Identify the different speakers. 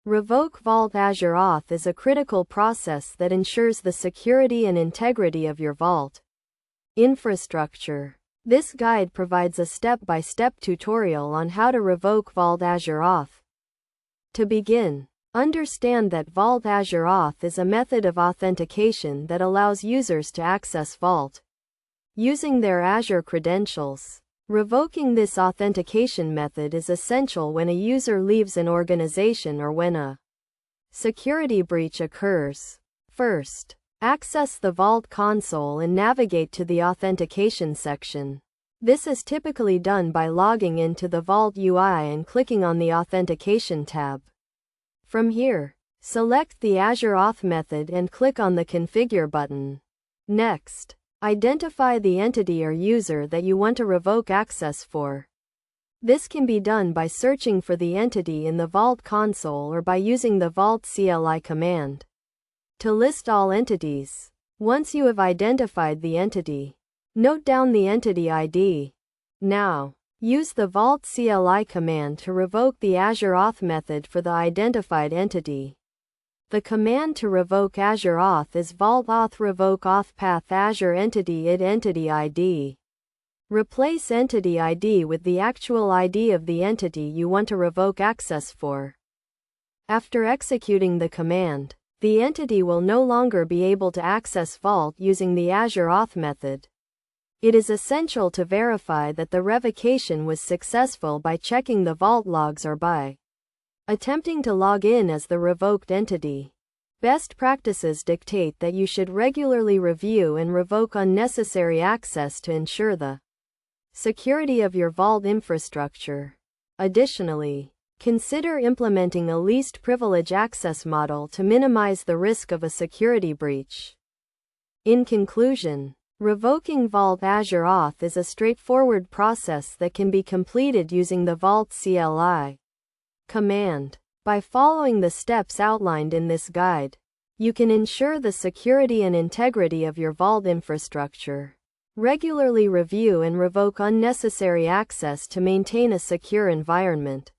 Speaker 1: Revoke Vault Azure Auth is a critical process that ensures the security and integrity of your Vault infrastructure. This guide provides a step-by-step tutorial on how to revoke Vault Azure Auth. To begin, understand that Vault Azure Auth is a method of authentication that allows users to access Vault using their Azure credentials. Revoking this authentication method is essential when a user leaves an organization or when a security breach occurs. First, access the Vault console and navigate to the authentication section. This is typically done by logging into the Vault UI and clicking on the authentication tab. From here, select the Azure Auth method and click on the Configure button. Next, identify the entity or user that you want to revoke access for. This can be done by searching for the entity in the Vault console or by using the Vault CLI command to list all entities. Once you have identified the entity, note down the entity ID. Now, use the Vault CLI command to revoke the Azure Auth method for the identified entity. The command to revoke Azure Auth is Vault Auth revoke auth path Azure entity id entity ID. Replace entity ID with the actual ID of the entity you want to revoke access for. After executing the command, the entity will no longer be able to access Vault using the Azure Auth method. It is essential to verify that the revocation was successful by checking the Vault logs or by attempting to log in as the revoked entity. Best practices dictate that you should regularly review and revoke unnecessary access to ensure the security of your Vault infrastructure. Additionally, consider implementing a least privilege access model to minimize the risk of a security breach. In conclusion, revoking Vault Azure Auth is a straightforward process that can be completed using the Vault CLI command. By following the steps outlined in this guide, you can ensure the security and integrity of your Vault infrastructure. Regularly review and revoke unnecessary access to maintain a secure environment.